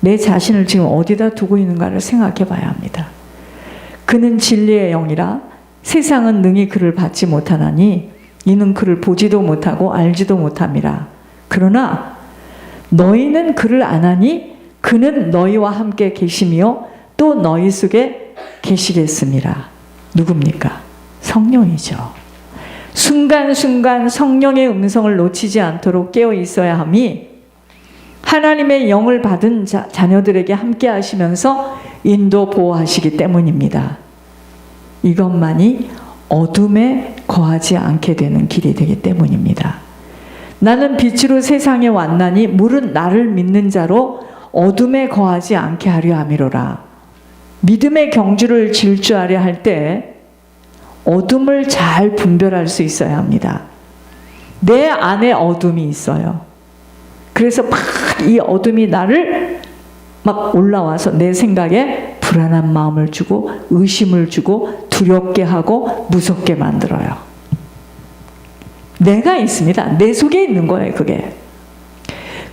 내 자신을 지금 어디다 두고 있는가를 생각해 봐야 합니다. 그는 진리의 영이라 세상은 능히 그를 받지 못하나니 이는 그를 보지도 못하고 알지도 못함이라. 그러나 너희는 그를 아나니 그는 너희와 함께 계시며 또 너희 속에 계시겠습니다. 누굽니까? 성령이죠. 순간순간 성령의 음성을 놓치지 않도록 깨어 있어야 함이 하나님의 영을 받은 자녀들에게 함께 하시면서 인도 보호하시기 때문입니다. 이것만이 어둠에 거하지 않게 되는 길이 되기 때문입니다. 나는 빛으로 세상에 왔나니 물은 나를 믿는 자로 어둠에 거하지 않게 하려 함이로라. 믿음의 경주를 질주하려 할 때 어둠을 잘 분별할 수 있어야 합니다. 내 안에 어둠이 있어요. 그래서 막 이 어둠이 나를 막 올라와서 내 생각에 불안한 마음을 주고 의심을 주고 두렵게 하고 무섭게 만들어요. 내가 있습니다. 내 속에 있는 거예요, 그게.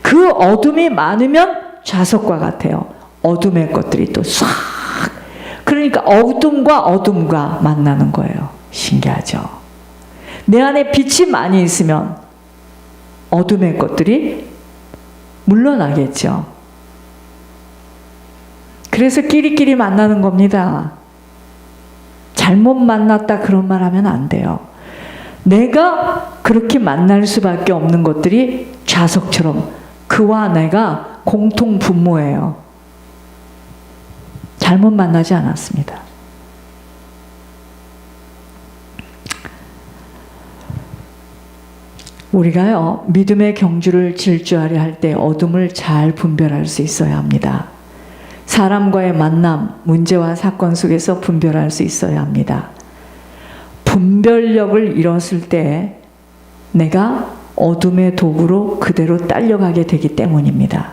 그 어둠이 많으면 자석과 같아요. 어둠의 것들이 또 싹. 그러니까 어둠과 만나는 거예요. 신기하죠? 내 안에 빛이 많이 있으면 어둠의 것들이 물러나겠죠. 그래서 끼리끼리 만나는 겁니다. 잘못 만났다 그런 말 하면 안 돼요. 내가 그렇게 만날 수밖에 없는 것들이 자석처럼 그와 내가 공통 분모예요. 잘못 만나지 않았습니다. 우리가요, 믿음의 경주를 질주하려 할 때 어둠을 잘 분별할 수 있어야 합니다. 사람과의 만남, 문제와 사건 속에서 분별할 수 있어야 합니다. 분별력을 잃었을 때 내가 어둠의 도구로 그대로 딸려가게 되기 때문입니다.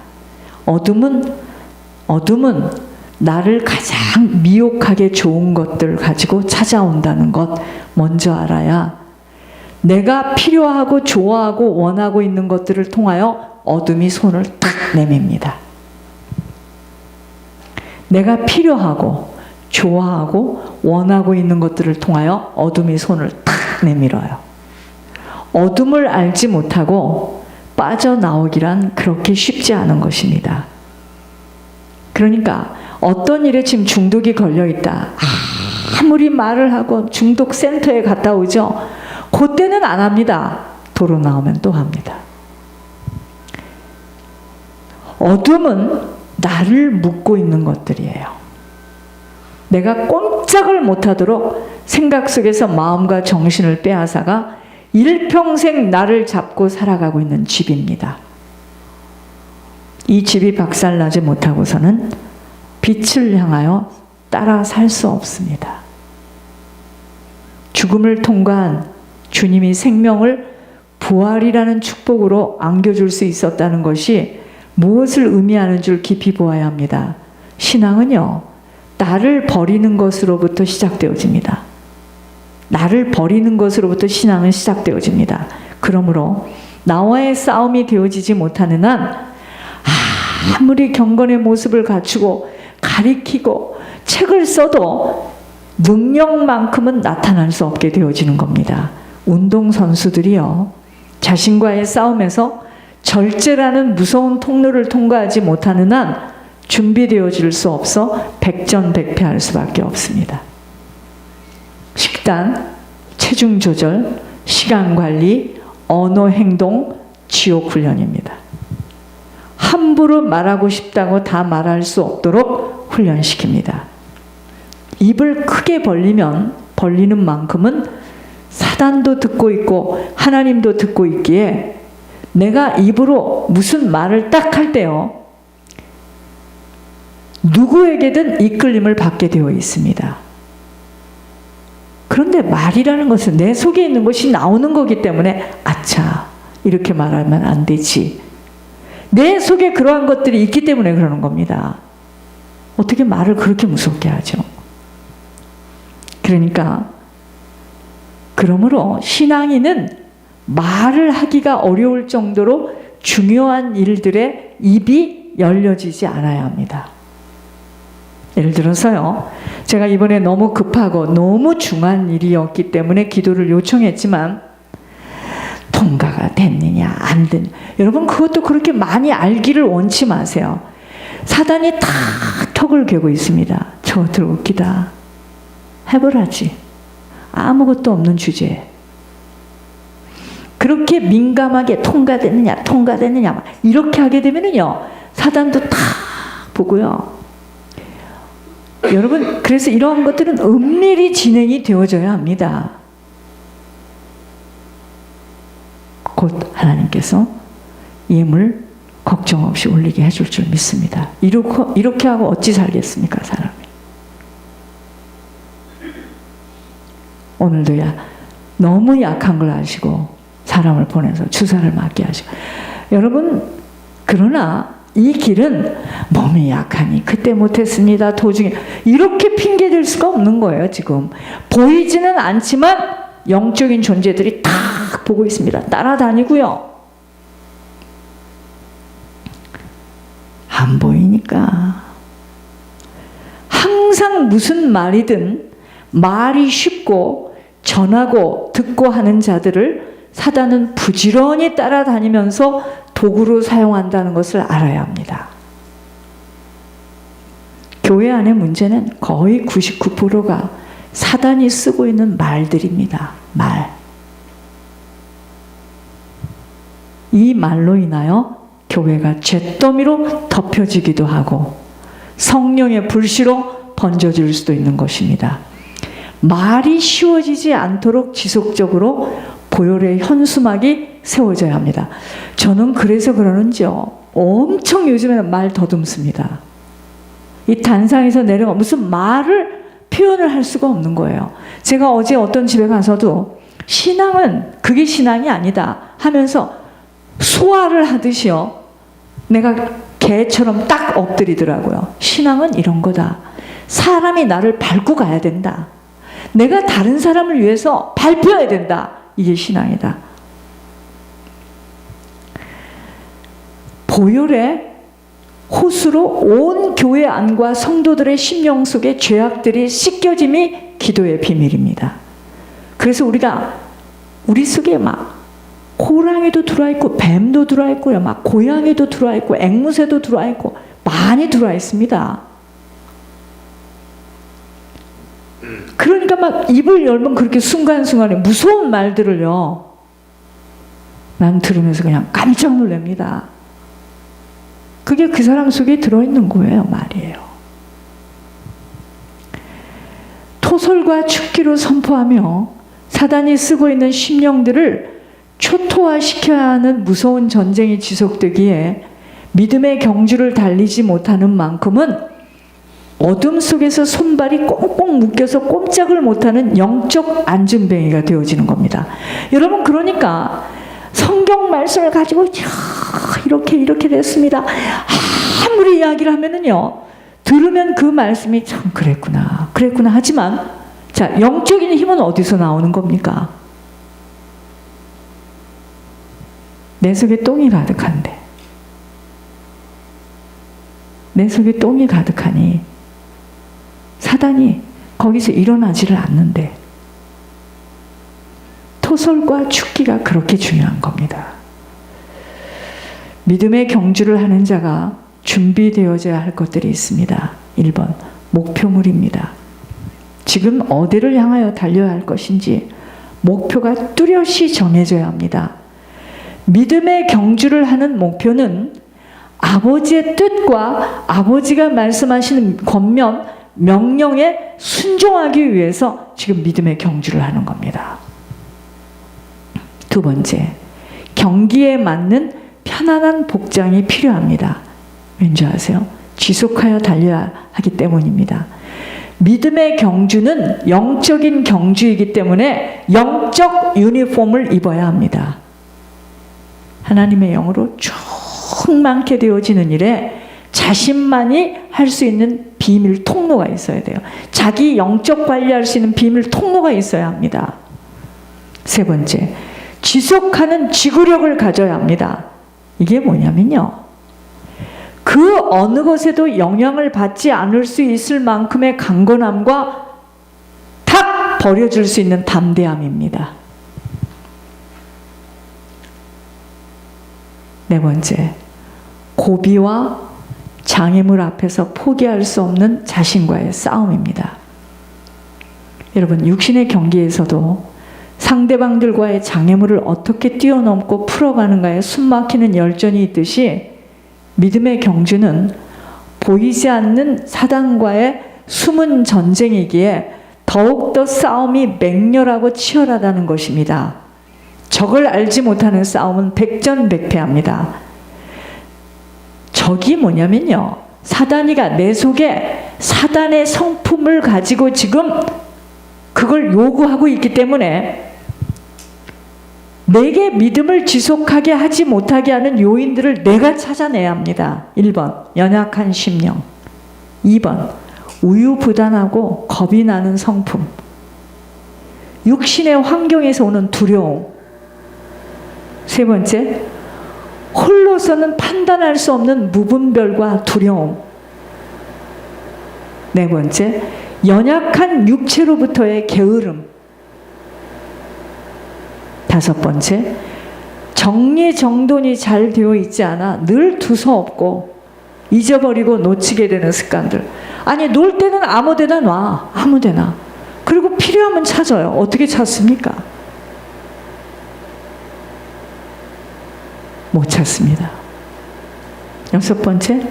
어둠은 나를 가장 미혹하게 좋은 것들 가지고 찾아온다는 것 먼저 알아야 내가 필요하고 좋아하고 원하고 있는 것들을 통하여 어둠이 손을 탁 내밉니다. 내가 필요하고 좋아하고 원하고 있는 것들을 통하여 어둠이 손을 탁 내밀어요. 어둠을 알지 못하고 빠져나오기란 그렇게 쉽지 않은 것입니다. 그러니까 어떤 일에 지금 중독이 걸려있다. 아무리 말을 하고 중독 센터에 갔다 오죠. 그때는 안 합니다. 도로 나오면 또 합니다. 어둠은 나를 묶고 있는 것들이에요. 내가 꼼짝을 못하도록 생각 속에서 마음과 정신을 빼앗아가 일평생 나를 잡고 살아가고 있는 집입니다. 이 집이 박살나지 못하고서는 빛을 향하여 따라 살 수 없습니다. 죽음을 통과한 주님이 생명을 부활이라는 축복으로 안겨줄 수 있었다는 것이 무엇을 의미하는 줄 깊이 보아야 합니다. 신앙은요, 나를 버리는 것으로부터 시작되어집니다. 나를 버리는 것으로부터 신앙은 시작되어집니다. 그러므로 나와의 싸움이 되어지지 못하는 한 아무리 경건의 모습을 갖추고 가리키고 책을 써도 능력만큼은 나타날 수 없게 되어지는 겁니다. 운동선수들이요, 자신과의 싸움에서 절제라는 무서운 통로를 통과하지 못하는 한 준비되어질 수 없어 백전백패할 수밖에 없습니다. 식단, 체중 조절, 시간 관리, 언어 행동, 지옥 훈련입니다. 함부로 말하고 싶다고 다 말할 수 없도록 훈련시킵니다. 입을 크게 벌리면 벌리는 만큼은 사단도 듣고 있고 하나님도 듣고 있기에 내가 입으로 무슨 말을 딱 할 때요, 누구에게든 이끌림을 받게 되어 있습니다. 그런데 말이라는 것은 내 속에 있는 것이 나오는 거기 때문에 아차, 이렇게 말하면 안 되지. 내 속에 그러한 것들이 있기 때문에 그러는 겁니다. 어떻게 말을 그렇게 무섭게 하죠? 그러므로 신앙인은 말을 하기가 어려울 정도로 중요한 일들에 입이 열려지지 않아야 합니다. 예를 들어서요, 제가 이번에 너무 급하고 너무 중요한 일이었기 때문에 기도를 요청했지만 통과가 됐느냐 안 됐느냐, 여러분 그것도 그렇게 많이 알기를 원치 마세요. 사단이 다 턱을 괴고 있습니다. 저것들 웃기다, 해보라지, 아무것도 없는 주제에 그렇게 민감하게 통과됐느냐 이렇게 하게 되면은요, 사단도 다 보고요. 여러분, 그래서 이러한 것들은 은밀히 진행이 되어져야 합니다. 곧 하나님께서 예물 걱정 없이 올리게 해줄 줄 믿습니다. 이렇게 하고 어찌 살겠습니까, 사람이? 오늘도 너무 약한 걸 아시고 사람을 보내서 주사를 맞게 하시고, 여러분, 그러나 이 길은 몸이 약하니 그때 못했습니다, 도중에, 이렇게 핑계댈 수가 없는 거예요. 지금 보이지는 않지만 영적인 존재들이 다 보고 있습니다. 따라다니고요. 안 보이니까 항상 무슨 말이든 말이 쉽고 전하고 듣고 하는 자들을 사단은 부지런히 따라다니면서 도구로 사용한다는 것을 알아야 합니다. 교회 안의 문제는 거의 99%가 사단이 쓰고 있는 말들입니다. 말. 이 말로 인하여 교회가 잿더미로 덮여지기도 하고 성령의 불씨로 번져질 수도 있는 것입니다. 말이 쉬워지지 않도록 지속적으로 보혈의 현수막이 세워져야 합니다. 저는 그래서 그러는지요, 엄청 요즘에는 말 더듬습니다. 이 단상에서 내려가 무슨 말을 표현을 할 수가 없는 거예요. 제가 어제 어떤 집에 가서도 신앙은 그게 신앙이 아니다 하면서 소화를 하듯이요, 내가 개처럼 딱 엎드리더라고요. 신앙은 이런 거다. 사람이 나를 밟고 가야 된다. 내가 다른 사람을 위해서 밟혀야 된다. 이게 신앙이다. 보혈의 호수로 온 교회 안과 성도들의 심령 속에 죄악들이 씻겨짐이 기도의 비밀입니다. 그래서 우리가 우리 속에 막 호랑이도 들어와 있고 뱀도 들어와 있고요, 막 고양이도 들어와 있고 앵무새도 들어와 있고 많이 들어와 있습니다. 그러니까 막 입을 열면 그렇게 순간순간에 무서운 말들을요, 난 들으면서 그냥 깜짝 놀랍니다. 그게 그 사람 속에 들어있는 거예요, 말이에요. 토설과 축기로 선포하며 사단이 쓰고 있는 심령들을 초토화시켜야 하는 무서운 전쟁이 지속되기에 믿음의 경주를 달리지 못하는 만큼은 어둠 속에서 손발이 꽁꽁 묶여서 꼼짝을 못하는 영적 안전뱅이가 되어지는 겁니다. 여러분, 그러니까 성경 말씀을 가지고 이렇게 됐습니다, 아무리 이야기를 하면은요, 들으면 그 말씀이 참 그랬구나 하지만, 자, 영적인 힘은 어디서 나오는 겁니까? 내 속에 똥이 가득한데, 내 속에 똥이 가득하니 사단이 거기서 일어나지를 않는데, 토설과 축기가 그렇게 중요한 겁니다. 믿음의 경주를 하는 자가 준비되어져야 할 것들이 있습니다. 1번, 목표물입니다. 지금 어디를 향하여 달려야 할 것인지 목표가 뚜렷이 정해져야 합니다. 믿음의 경주를 하는 목표는 아버지의 뜻과 아버지가 말씀하시는 권면, 명령에 순종하기 위해서 지금 믿음의 경주를 하는 겁니다. 두 번째, 경기에 맞는 편안한 복장이 필요합니다. 왠지 아세요? 지속하여 달려야 하기 때문입니다. 믿음의 경주는 영적인 경주이기 때문에 영적 유니폼을 입어야 합니다. 하나님의 영으로 충만케 되어지는 일에 자신만이 할 수 있는 비밀 통로가 있어야 돼요. 자기 영적 관리할 수 있는 비밀 통로가 있어야 합니다. 세 번째, 지속하는 지구력을 가져야 합니다. 이게 뭐냐면요, 그 어느 것에도 영향을 받지 않을 수 있을 만큼의 강건함과 탁 버려줄 수 있는 담대함입니다. 네 번째, 고비와 장애물 앞에서 포기할 수 없는 자신과의 싸움입니다. 여러분, 육신의 경기에서도 상대방들과의 장애물을 어떻게 뛰어넘고 풀어가는가에 숨막히는 열전이 있듯이 믿음의 경주는 보이지 않는 사단과의 숨은 전쟁이기에 더욱더 싸움이 맹렬하고 치열하다는 것입니다. 적을 알지 못하는 싸움은 백전백패합니다. 적이 뭐냐면요, 사단이가 내 속에 사단의 성품을 가지고 지금 그걸 요구하고 있기 때문에 내게 믿음을 지속하게 하지 못하게 하는 요인들을 내가 찾아내야 합니다. 1번, 연약한 심령. 2번, 우유부단하고 겁이 나는 성품. 육신의 환경에서 오는 두려움. 세 번째, 홀로서는 판단할 수 없는 무분별과 두려움. 네 번째, 연약한 육체로부터의 게으름. 다섯 번째, 정리정돈이 잘 되어 있지 않아 늘 두서없고 잊어버리고 놓치게 되는 습관들. 아니, 놀 때는 아무 데나 놔. 아무 데나. 그리고 필요하면 찾아요. 어떻게 찾습니까? 못 찾습니다. 여섯 번째,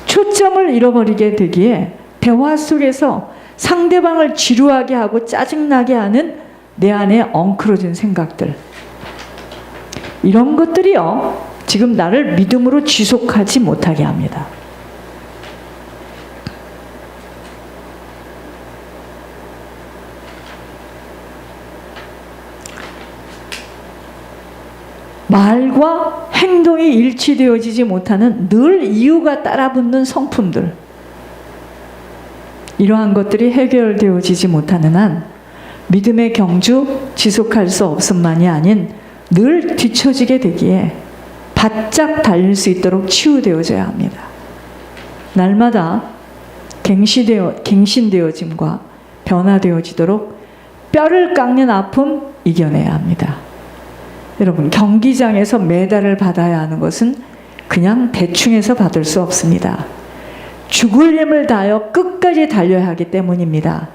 초점을 잃어버리게 되기에 대화 속에서 상대방을 지루하게 하고 짜증나게 하는 내 안에 엉클어진 생각들. 이런 것들이요, 지금 나를 믿음으로 지속하지 못하게 합니다. 말과 행동이 일치되어지지 못하는 늘 이유가 따라붙는 성품들. 이러한 것들이 해결되어지지 못하는 한 믿음의 경주 지속할 수 없음만이 아닌 늘 뒤처지게 되기에 바짝 달릴 수 있도록 치유되어져야 합니다. 날마다 갱신되어짐과 변화되어지도록 뼈를 깎는 아픔 이겨내야 합니다. 여러분, 경기장에서 메달을 받아야 하는 것은 그냥 대충해서 받을 수 없습니다. 죽을 힘을 다하여 끝까지 달려야 하기 때문입니다.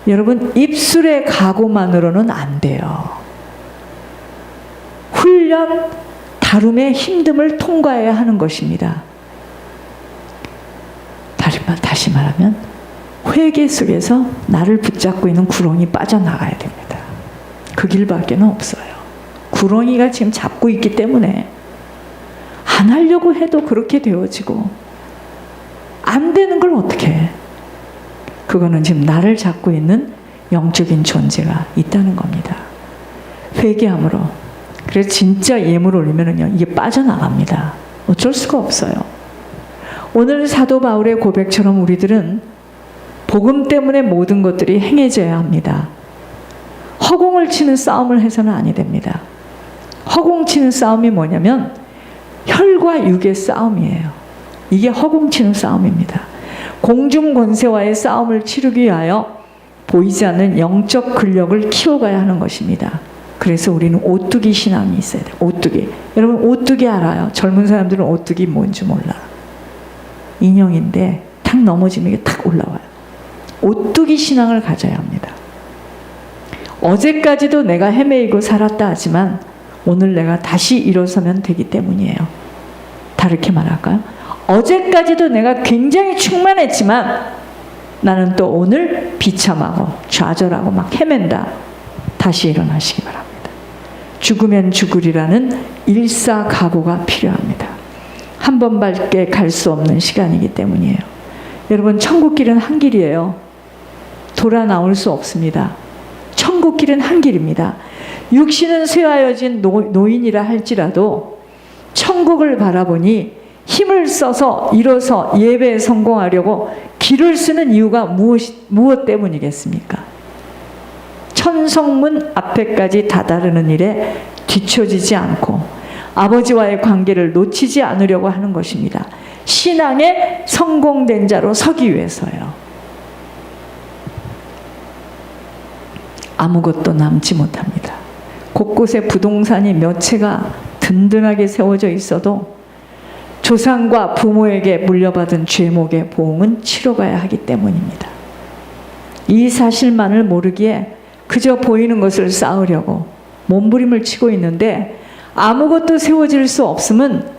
여러분, 입술의 각오만으로는 안 돼요. 훈련, 다름의 힘듦을 통과해야 하는 것입니다. 다시 말하면 회개 속에서 나를 붙잡고 있는 구렁이 빠져나가야 됩니다. 그 길밖에 없어요. 구렁이가 지금 잡고 있기 때문에 안 하려고 해도 그렇게 되어지고 안 되는 걸 어떻게 해? 그거는 지금 나를 잡고 있는 영적인 존재가 있다는 겁니다. 회개함으로. 그래서 진짜 예물을 올리면은요, 이게 빠져나갑니다. 어쩔 수가 없어요. 오늘 사도 바울의 고백처럼 우리들은 복음 때문에 모든 것들이 행해져야 합니다. 허공을 치는 싸움을 해서는 아니 됩니다. 허공 치는 싸움이 뭐냐면 혈과 육의 싸움이에요. 이게 허공 치는 싸움입니다. 공중 권세와의 싸움을 치르기 위하여 보이지 않는 영적 근력을 키워가야 하는 것입니다. 그래서 우리는 오뚜기 신앙이 있어야 돼요. 오뚜기. 여러분, 오뚜기 알아요? 젊은 사람들은 오뚜기 뭔지 몰라. 인형인데 탁 넘어지면 이게 탁 올라와요. 오뚜기 신앙을 가져야 합니다. 어제까지도 내가 헤매이고 살았다 하지만 오늘 내가 다시 일어서면 되기 때문이에요. 다르게 말할까요? 어제까지도 내가 굉장히 충만했지만 나는 또 오늘 비참하고 좌절하고 막 헤맨다. 다시 일어나시기 바랍니다. 죽으면 죽으리라는 일사각오가 필요합니다. 한 번밖에 갈 수 없는 시간이기 때문이에요. 여러분, 천국길은 한 길이에요. 돌아 나올 수 없습니다. 천국길은 한 길입니다. 육신은 쇠하여진 노인이라 할지라도 천국을 바라보니 힘을 써서 일어서 예배에 성공하려고 길을 쓰는 이유가 무엇 때문이겠습니까? 천성문 앞에까지 다다르는 일에 뒤처지지 않고 아버지와의 관계를 놓치지 않으려고 하는 것입니다. 신앙에 성공된 자로 서기 위해서요. 아무것도 남지 못합니다. 곳곳에 부동산이 몇 채가 든든하게 세워져 있어도 조상과 부모에게 물려받은 죄목의 보응은 치러가야 하기 때문입니다. 이 사실만을 모르기에 그저 보이는 것을 쌓으려고 몸부림을 치고 있는데 아무것도 세워질 수 없음은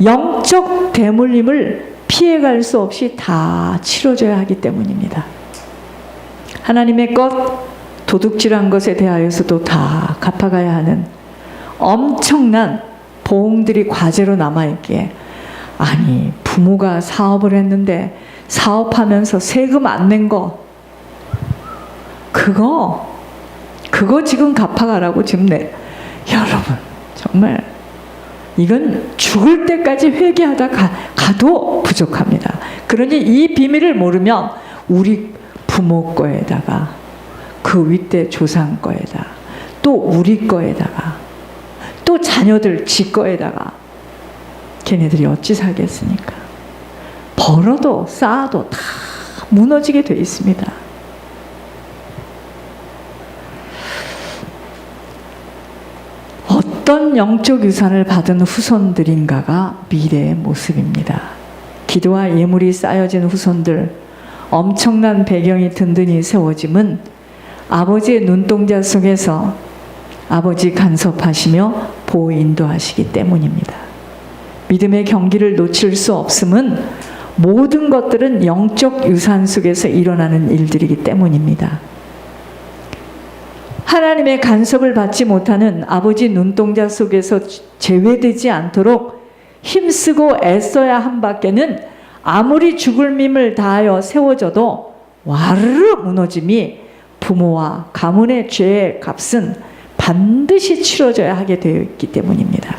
영적 대물림을 피해갈 수 없이 다 치러져야 하기 때문입니다. 하나님의 것, 도둑질한 것에 대하여서도 다 갚아가야 하는 엄청난 보응들이 과제로 남아있기에, 아니 부모가 사업을 했는데 사업하면서 세금 안 낸 거 그거 지금 갚아가라고 지금 여러분 정말 이건 죽을 때까지 회개하다 가도 부족합니다. 그러니 이 비밀을 모르면 우리 부모 거에다가 그 윗대 조상 거에다 또 우리 거에다가 또 자녀들 지 거에다가 걔네들이 어찌 살겠습니까? 벌어도 쌓아도 다 무너지게 돼 있습니다. 어떤 영적 유산을 받은 후손들인가가 미래의 모습입니다. 기도와 예물이 쌓여진 후손들, 엄청난 배경이 든든히 세워짐은 아버지의 눈동자 속에서 아버지 간섭하시며 보호 인도하시기 때문입니다. 믿음의 경기를 놓칠 수 없음은 모든 것들은 영적 유산 속에서 일어나는 일들이기 때문입니다. 하나님의 간섭을 받지 못하는 아버지 눈동자 속에서 제외되지 않도록 힘쓰고 애써야 한 밖에는 아무리 죽을 힘을 다하여 세워져도 와르르 무너짐이 부모와 가문의 죄의 값은 반드시 치러져야 하게 되어 있기 때문입니다.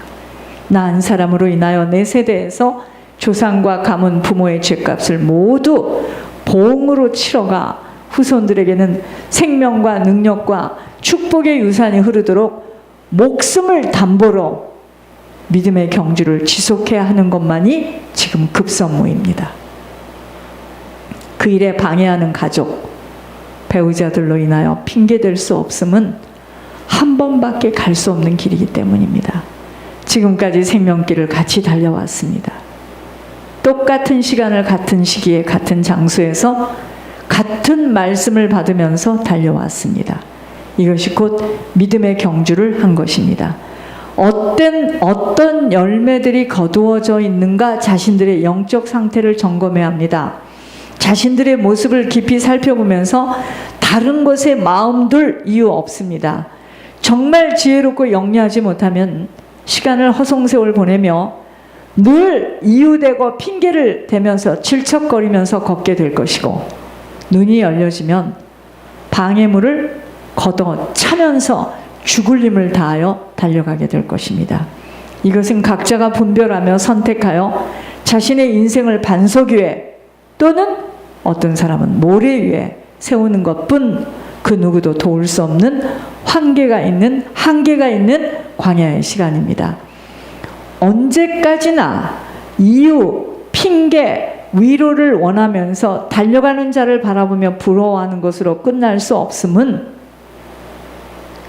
나 한 사람으로 인하여 내 세대에서 조상과 가문 부모의 죄값을 모두 보응으로 치러가 후손들에게는 생명과 능력과 축복의 유산이 흐르도록 목숨을 담보로 믿음의 경주를 지속해야 하는 것만이 지금 급선무입니다. 그 일에 방해하는 가족, 배우자들로 인하여 핑계댈 수 없음은 한 번밖에 갈 수 없는 길이기 때문입니다. 지금까지 생명길을 같이 달려왔습니다. 똑같은 시간을 같은 시기에 같은 장소에서 같은 말씀을 받으면서 달려왔습니다. 이것이 곧 믿음의 경주를 한 것입니다. 어떤 열매들이 거두어져 있는가 자신들의 영적 상태를 점검해야 합니다. 자신들의 모습을 깊이 살펴보면서 다른 것에 마음 둘 이유 없습니다. 정말 지혜롭고 영리하지 못하면 시간을 허송세월 보내며 늘 이유대고 핑계를 대면서 질척거리면서 걷게 될 것이고, 눈이 열려지면 방해물을 걷어 차면서 죽을 힘을 다하여 달려가게 될 것입니다. 이것은 각자가 분별하며 선택하여 자신의 인생을 반석 위에 또는 어떤 사람은 모래 위에 세우는 것뿐 그 누구도 도울 수 없는 한계가 있는 광야의 시간입니다. 언제까지나 이유, 핑계, 위로를 원하면서 달려가는 자를 바라보며 부러워하는 것으로 끝날 수 없음은,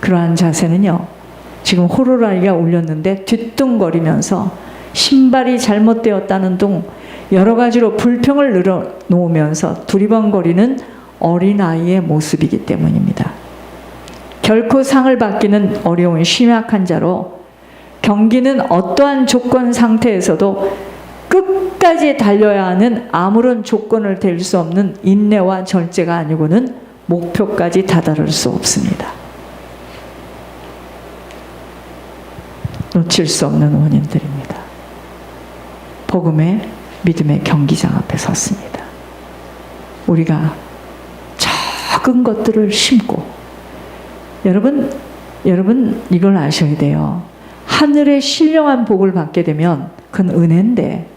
그러한 자세는요, 지금 호루라기가 울렸는데 뒤뚱거리면서 신발이 잘못되었다는 등 여러 가지로 불평을 늘어놓으면서 두리번거리는 어린아이의 모습이기 때문입니다. 결코 상을 받기는 어려운 심약한 자로 경기는 어떠한 조건 상태에서도 끝까지 달려야 하는 아무런 조건을 댈 수 없는 인내와 절제가 아니고는 목표까지 다다를 수 없습니다. 놓칠 수 없는 원인들입니다. 복음의 믿음의 경기장 앞에 섰습니다. 우리가 작은 것들을 심고, 여러분 이걸 아셔야 돼요. 하늘의 신령한 복을 받게 되면 그건 은혜인데,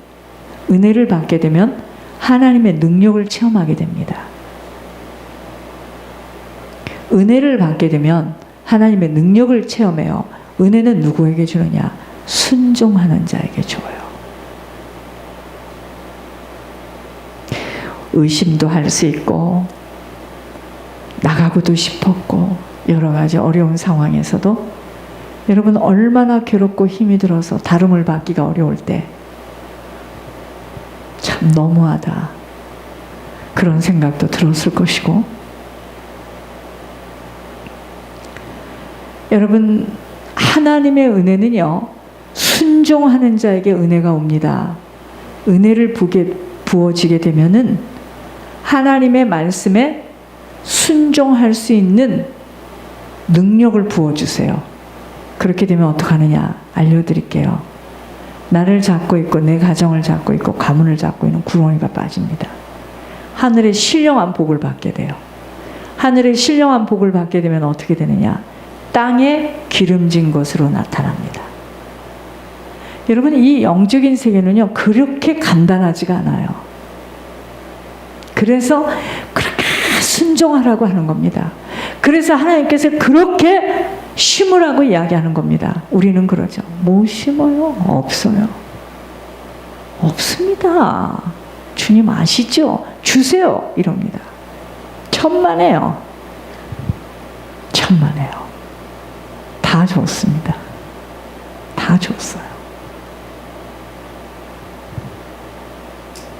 은혜를 받게 되면 하나님의 능력을 체험하게 됩니다. 은혜를 받게 되면 하나님의 능력을 체험해요. 은혜는 누구에게 주느냐? 순종하는 자에게 줘요. 의심도 할 수 있고 나가고도 싶었고 여러 가지 어려운 상황에서도 여러분 얼마나 괴롭고 힘이 들어서 다름을 받기가 어려울 때 참 너무하다 그런 생각도 들었을 것이고 여러분 하나님의 은혜는요 순종하는 자에게 은혜가 옵니다. 은혜를 부어지게 되면은 하나님의 말씀에 순종할 수 있는 능력을 부어주세요. 그렇게 되면 어떡하느냐 알려드릴게요. 나를 잡고 있고 내 가정을 잡고 있고 가문을 잡고 있는 구렁이가 빠집니다. 하늘의 신령한 복을 받게 돼요. 하늘의 신령한 복을 받게 되면 어떻게 되느냐 땅에 기름진 것으로 나타납니다. 여러분 이 영적인 세계는요 그렇게 간단하지가 않아요. 그래서 그렇게 순종하라고 하는 겁니다. 그래서 하나님께서 그렇게 심으라고 이야기하는 겁니다. 우리는 그러죠. 뭐 심어요? 없어요. 없습니다. 주님 아시죠? 주세요. 이럽니다. 천만에요. 천만에요. 다 줬습니다. 다 줬어요.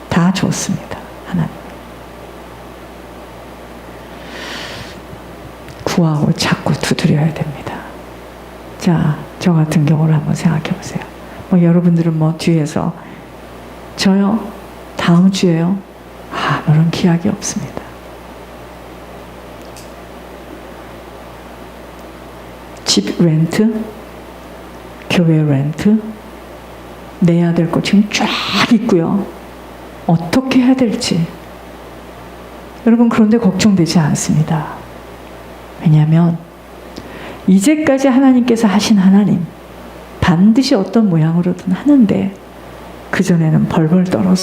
다 줬습니다. 하나님. 구하고 찾고 두드려야 됩니다. 자, 저 같은 경우를 한번 생각해 보세요. 뭐 여러분들은 뭐 뒤에서 저요? 다음 주에요? 아무런 기약이 없습니다. 집 렌트, 교회 렌트, 내야 될 거 지금 쫙 있고요. 어떻게 해야 될지. 여러분 그런데 걱정되지 않습니다. 왜냐하면 이제까지 하나님께서 하신 하나님 반드시 어떤 모양으로든 하는데 그전에는 벌벌 떨어서